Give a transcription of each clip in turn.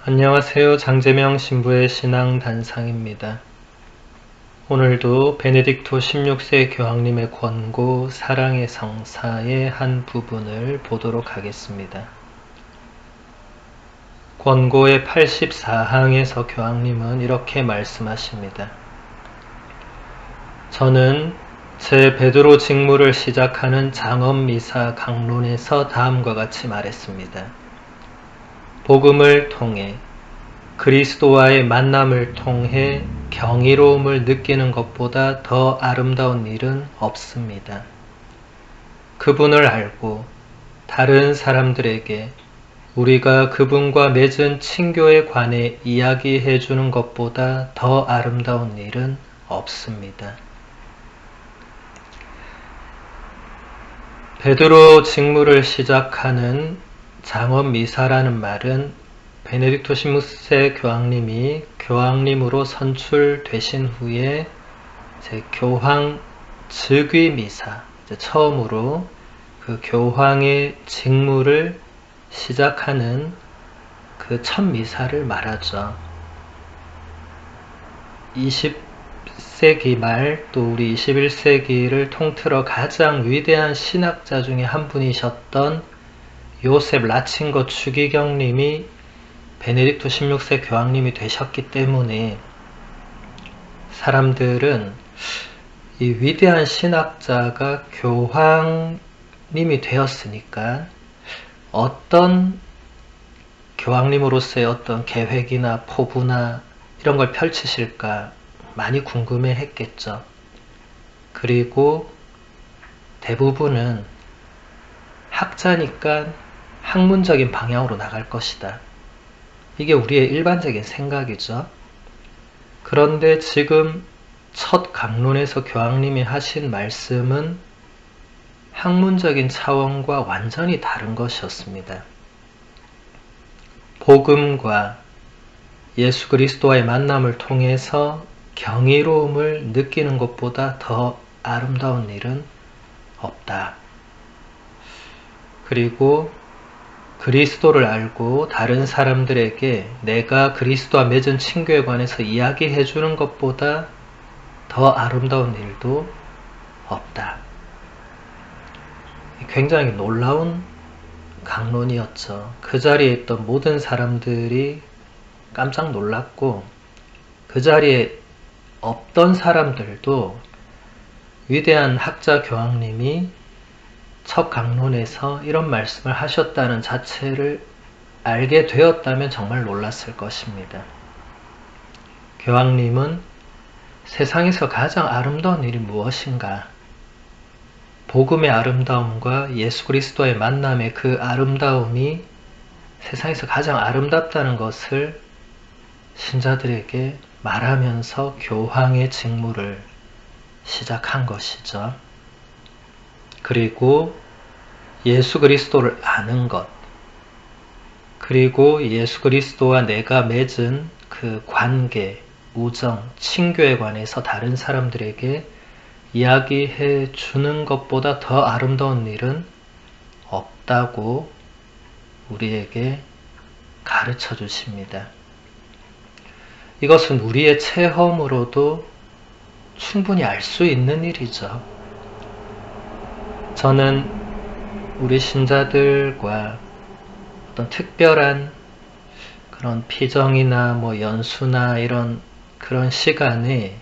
안녕하세요. 장재명 신부의 신앙 단상입니다. 오늘도 베네딕토 16세 교황님의 권고 사랑의 성사의 한 부분을 보도록 하겠습니다. 권고의 84항에서 교황님은 이렇게 말씀하십니다. 저는 제 베드로 직무를 시작하는 장엄미사 강론에서 다음과 같이 말했습니다. 복음을 통해 그리스도와의 만남을 통해 경이로움을 느끼는 것보다 더 아름다운 일은 없습니다. 그분을 알고 다른 사람들에게 우리가 그분과 맺은 친교에 관해 이야기해 주는 것보다 더 아름다운 일은 없습니다. 베드로 직무를 시작하는 장엄미사라는 말은 베네딕토 16세 교황님이 교황님으로 선출되신 후에 교황 즉위미사, 처음으로 그 교황의 직무를 시작하는 그 첫 미사를 말하죠. 20세기 말 또 우리 21세기를 통틀어 가장 위대한 신학자 중에 한 분이셨던 요셉 라친거 추기경님이 베네딕토 16세 교황님이 되셨기 때문에 사람들은 이 위대한 신학자가 교황님이 되었으니까 어떤 교황님으로서의 어떤 계획이나 포부나 이런 걸 펼치실까 많이 궁금해 했겠죠. 그리고 대부분은 학자니까 학문적인 방향으로 나갈 것이다. 이게 우리의 일반적인 생각이죠. 그런데 지금 첫 강론에서 교황님이 하신 말씀은 학문적인 차원과 완전히 다른 것이었습니다. 복음과 예수 그리스도와의 만남을 통해서 경이로움을 느끼는 것보다 더 아름다운 일은 없다. 그리고 그리스도를 알고 다른 사람들에게 내가 그리스도와 맺은 친교에 관해서 이야기해 주는 것보다 더 아름다운 일도 없다. 굉장히 놀라운 강론이었죠. 그 자리에 있던 모든 사람들이 깜짝 놀랐고 그 자리에 없던 사람들도 위대한 학자 교황님이 첫 강론에서 이런 말씀을 하셨다는 자체를 알게 되었다면 정말 놀랐을 것입니다. 교황님은 세상에서 가장 아름다운 일이 무엇인가? 복음의 아름다움과 예수 그리스도의 만남의 그 아름다움이 세상에서 가장 아름답다는 것을 신자들에게 말하면서 교황의 직무를 시작한 것이죠. 그리고 예수 그리스도를 아는 것, 그리고 예수 그리스도와 내가 맺은 그 관계, 우정, 친교에 관해서 다른 사람들에게 이야기해 주는 것보다 더 아름다운 일은 없다고 우리에게 가르쳐 주십니다. 이것은 우리의 체험으로도 충분히 알 수 있는 일이죠. 저는 우리 신자들과 어떤 특별한 그런 피정이나 연수나 이런 그런 시간에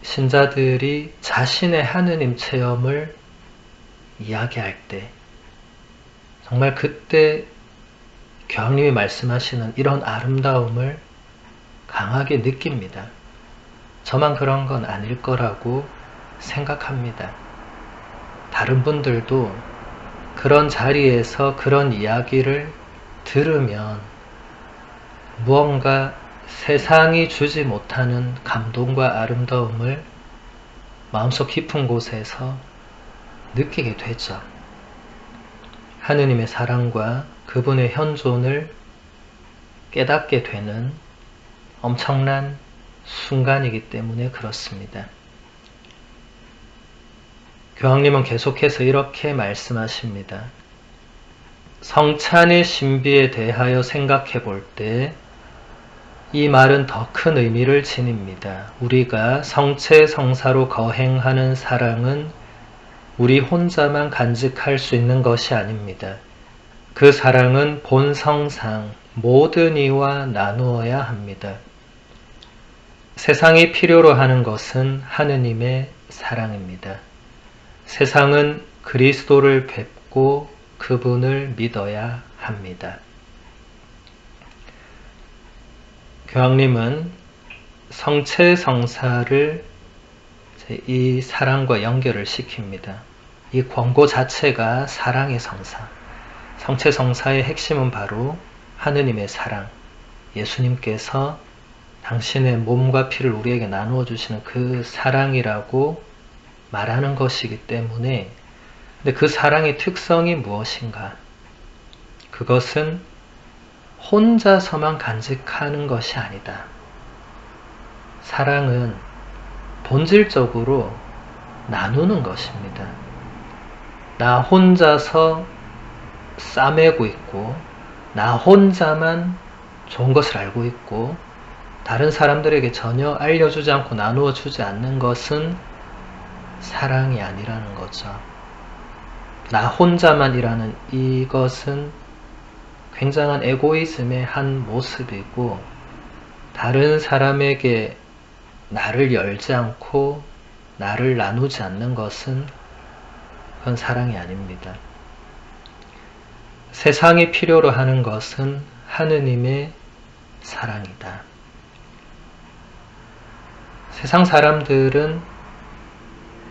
신자들이 자신의 하느님 체험을 이야기할 때 정말 그때 교황님이 말씀하시는 이런 아름다움을 강하게 느낍니다. 저만 그런 건 아닐 거라고 생각합니다. 다른 분들도 그런 자리에서 그런 이야기를 들으면 무언가 세상이 주지 못하는 감동과 아름다움을 마음속 깊은 곳에서 느끼게 되죠. 하느님의 사랑과 그분의 현존을 깨닫게 되는 엄청난 순간이기 때문에 그렇습니다. 교황님은 계속해서 이렇게 말씀하십니다. 성찬의 신비에 대하여 생각해 볼 때 이 말은 더 큰 의미를 지닙니다. 우리가 성체성사로 거행하는 사랑은 우리 혼자만 간직할 수 있는 것이 아닙니다. 그 사랑은 본성상 모든 이와 나누어야 합니다. 세상이 필요로 하는 것은 하느님의 사랑입니다. 세상은 그리스도를 뵙고 그분을 믿어야 합니다. 교황님은 성체성사를 이 사랑과 연결을 시킵니다. 이 권고 자체가 사랑의 성사. 성체성사의 핵심은 바로 하느님의 사랑. 예수님께서 당신의 몸과 피를 우리에게 나누어 주시는 그 사랑이라고 말하는 것이기 때문에, 근데 그 사랑의 특성이 무엇인가? 그것은 혼자서만 간직하는 것이 아니다. 사랑은 본질적으로 나누는 것입니다. 나 혼자서 싸매고 있고, 나 혼자만 좋은 것을 알고 있고, 다른 사람들에게 전혀 알려주지 않고 나누어 주지 않는 것은 사랑이 아니라는 거죠. 나 혼자만이라는 이것은 굉장한 에고이즘의 한 모습이고, 다른 사람에게 나를 열지 않고 나를 나누지 않는 것은 그건 사랑이 아닙니다. 세상이 필요로 하는 것은 하느님의 사랑이다. 세상 사람들은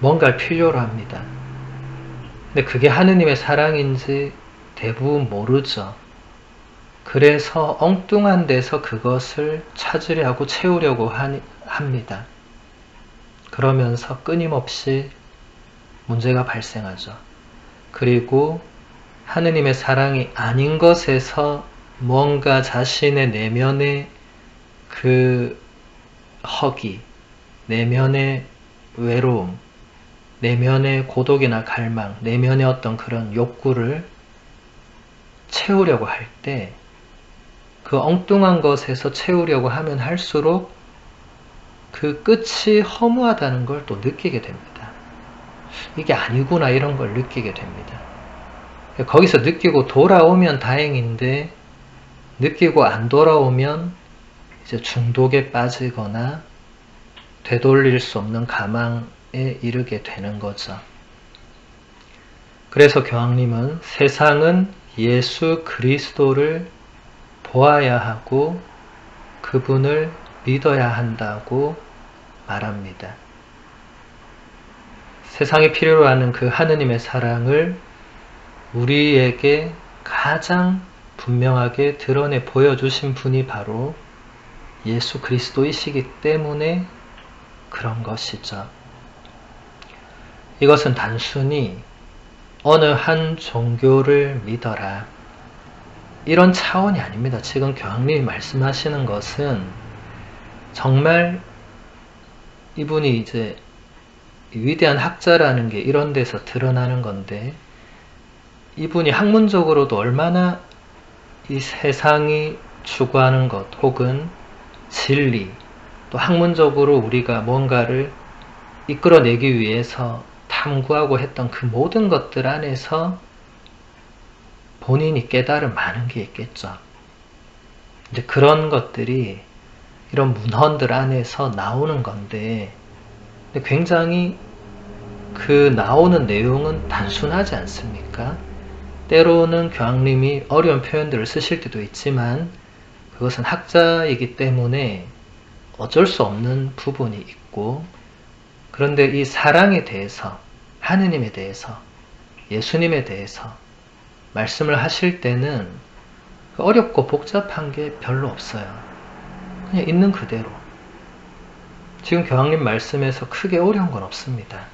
뭔가를 필요로 합니다. 근데 그게 하느님의 사랑인지 대부분 모르죠. 그래서 엉뚱한 데서 그것을 찾으려 하고 채우려고 합니다. 그러면서 끊임없이 문제가 발생하죠. 그리고 하느님의 사랑이 아닌 것에서 뭔가 자신의 내면의 그 허기, 내면의 외로움, 내면의 고독이나 갈망, 내면의 어떤 그런 욕구를 채우려고 할 때, 그 엉뚱한 것에서 채우려고 하면 할수록 그 끝이 허무하다는 걸 또 느끼게 됩니다. 이게 아니구나 이런 걸 느끼게 됩니다. 거기서 느끼고 돌아오면 다행인데, 느끼고 안 돌아오면 이제 중독에 빠지거나 되돌릴 수 없는 가망에 이르게 되는 거죠. 그래서 교황님은 세상은 예수 그리스도를 보아야 하고 그분을 믿어야 한다고 말합니다. 세상이 필요로 하는 그 하느님의 사랑을 우리에게 가장 분명하게 드러내 보여주신 분이 바로 예수 그리스도이시기 때문에 그런 것이죠. 이것은 단순히 어느 한 종교를 믿어라, 이런 차원이 아닙니다. 지금 교황님이 말씀하시는 것은 정말 이분이 이제 위대한 학자라는 게 이런 데서 드러나는 건데, 이분이 학문적으로도 얼마나 이 세상이 추구하는 것 혹은 진리, 또 학문적으로 우리가 뭔가를 이끌어내기 위해서 탐구하고 했던 그 모든 것들 안에서 본인이 깨달은 많은 게 있겠죠. 이제 그런 것들이 이런 문헌들 안에서 나오는 건데, 굉장히 그 나오는 내용은 단순하지 않습니까? 때로는 교황님이 어려운 표현들을 쓰실 때도 있지만 그것은 학자이기 때문에 어쩔 수 없는 부분이 있고, 그런데 이 사랑에 대해서, 하느님에 대해서, 예수님에 대해서 말씀을 하실 때는 어렵고 복잡한 게 별로 없어요. 그냥 있는 그대로. 지금 교황님 말씀에서 크게 어려운 건 없습니다.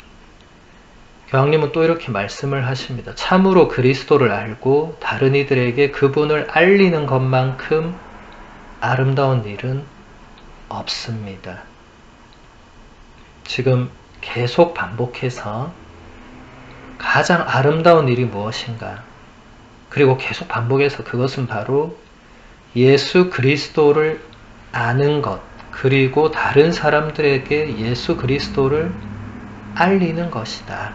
교황님은 또 이렇게 말씀을 하십니다. 참으로 그리스도를 알고 다른 이들에게 그분을 알리는 것만큼 아름다운 일은 없습니다. 지금 계속 반복해서 가장 아름다운 일이 무엇인가? 그리고 계속 반복해서 그것은 바로 예수 그리스도를 아는 것, 그리고 다른 사람들에게 예수 그리스도를 알리는 것이다.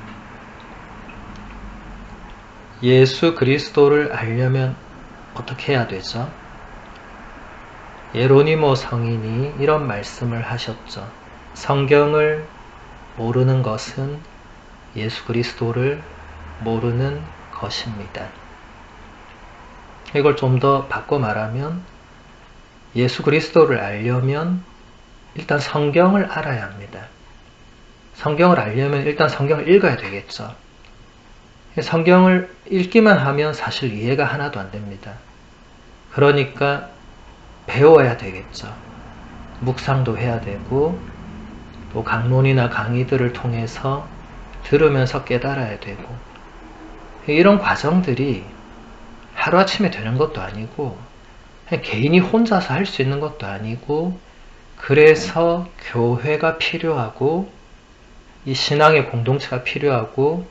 예수 그리스도를 알려면 어떻게 해야 되죠? 예로니모 성인이 이런 말씀을 하셨죠. 성경을 모르는 것은 예수 그리스도를 모르는 것입니다. 이걸 좀 더 바꿔 말하면 예수 그리스도를 알려면 일단 성경을 알아야 합니다. 성경을 알려면 일단 성경을 읽어야 되겠죠. 성경을 읽기만 하면 사실 이해가 하나도 안 됩니다. 그러니까 배워야 되겠죠. 묵상도 해야 되고 또 강론이나 강의들을 통해서 들으면서 깨달아야 되고 이런 과정들이 하루아침에 되는 것도 아니고 그냥 개인이 혼자서 할 수 있는 것도 아니고 그래서 교회가 필요하고 이 신앙의 공동체가 필요하고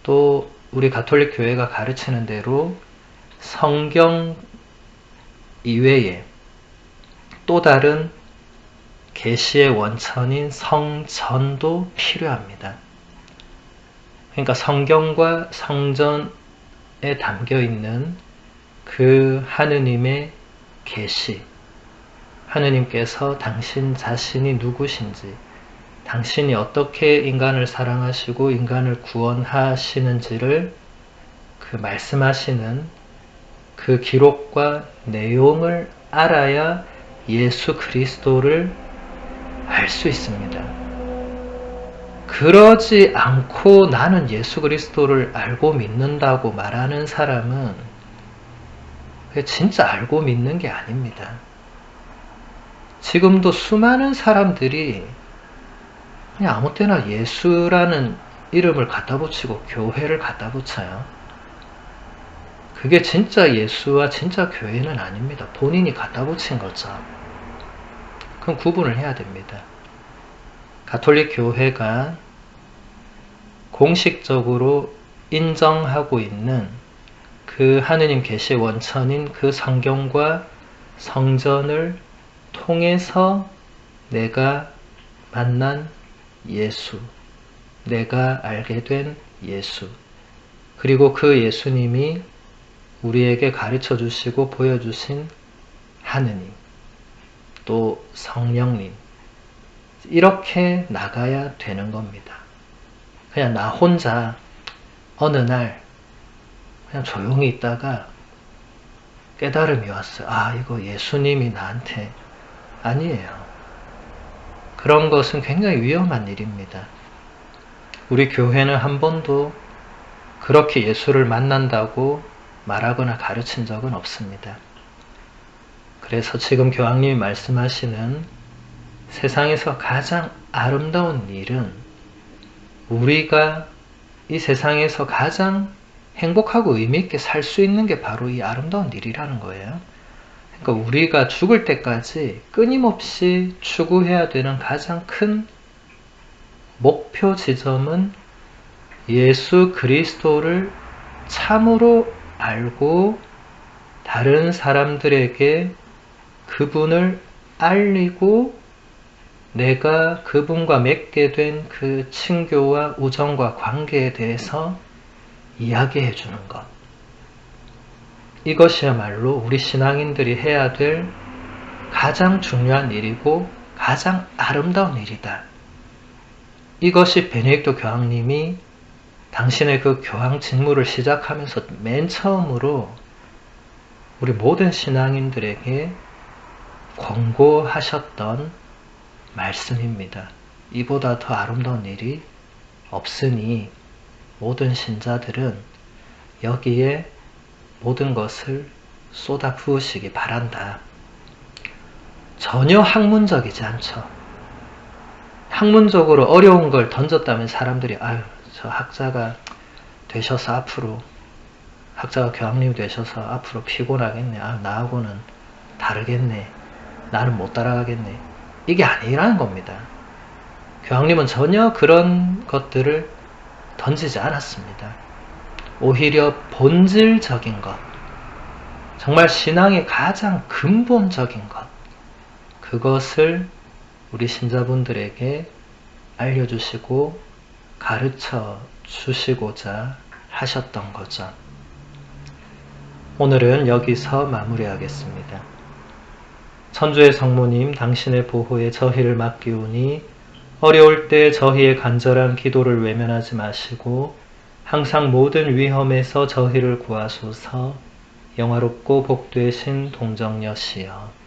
또 우리 가톨릭 교회가 가르치는 대로 성경 이외에 또 다른 계시의 원천인 성전도 필요합니다. 그러니까 성경과 성전에 담겨 있는 그 하느님의 계시, 하느님께서 당신 자신이 누구신지, 당신이 어떻게 인간을 사랑하시고 인간을 구원하시는지를 그 말씀하시는 그 기록과 내용을 알아야 예수 그리스도를 알 수 있습니다. 그러지 않고 나는 예수 그리스도를 알고 믿는다고 말하는 사람은 진짜 알고 믿는 게 아닙니다. 지금도 수많은 사람들이 그냥 아무 때나 예수라는 이름을 갖다 붙이고 교회를 갖다 붙여요. 그게 진짜 예수와 진짜 교회는 아닙니다. 본인이 갖다 붙인 거죠. 그럼 구분을 해야 됩니다. 가톨릭 교회가 공식적으로 인정하고 있는 그 하느님 계시의 원천인 그 성경과 성전을 통해서 내가 만난 예수, 내가 알게 된 예수, 그리고 그 예수님이 우리에게 가르쳐 주시고 보여주신 하느님, 또 성령님, 이렇게 나가야 되는 겁니다. 그냥 나 혼자 어느 날 그냥 조용히 있다가 깨달음이 왔어요. 아, 이거 예수님이 나한테 아니에요. 그런 것은 굉장히 위험한 일입니다. 우리 교회는 한 번도 그렇게 예수를 만난다고 말하거나 가르친 적은 없습니다. 그래서 지금 교황님이 말씀하시는 세상에서 가장 아름다운 일은 우리가 이 세상에서 가장 행복하고 의미있게 살 수 있는 게 바로 이 아름다운 일이라는 거예요. 그러니까 우리가 죽을 때까지 끊임없이 추구해야 되는 가장 큰 목표 지점은 예수 그리스도를 참으로 알고 다른 사람들에게 그분을 알리고 내가 그분과 맺게 된 그 친교와 우정과 관계에 대해서 이야기해 주는 것. 이것이야말로 우리 신앙인들이 해야 될 가장 중요한 일이고 가장 아름다운 일이다. 이것이 베네딕토 교황님이 당신의 그 교황 직무를 시작하면서 맨 처음으로 우리 모든 신앙인들에게 권고하셨던 말씀입니다. 이보다 더 아름다운 일이 없으니 모든 신자들은 여기에 모든 것을 쏟아 부으시기 바란다. 전혀 학문적이지 않죠. 학문적으로 어려운 걸 던졌다면 사람들이 아유, 저 학자가 되셔서 앞으로 학자가 교황님이 되셔서 앞으로 피곤하겠네. 아, 나하고는 다르겠네. 나는 못 따라가겠네. 이게 아니라는 겁니다. 교황님은 전혀 그런 것들을 던지지 않았습니다. 오히려 본질적인 것, 정말 신앙의 가장 근본적인 것, 그것을 우리 신자분들에게 알려주시고 가르쳐 주시고자 하셨던 거죠. 오늘은 여기서 마무리하겠습니다. 천주의 성모님, 당신의 보호에 저희를 맡기오니 어려울 때 저희의 간절한 기도를 외면하지 마시고 항상 모든 위험에서 저희를 구하소서. 영화롭고 복되신 동정여시여.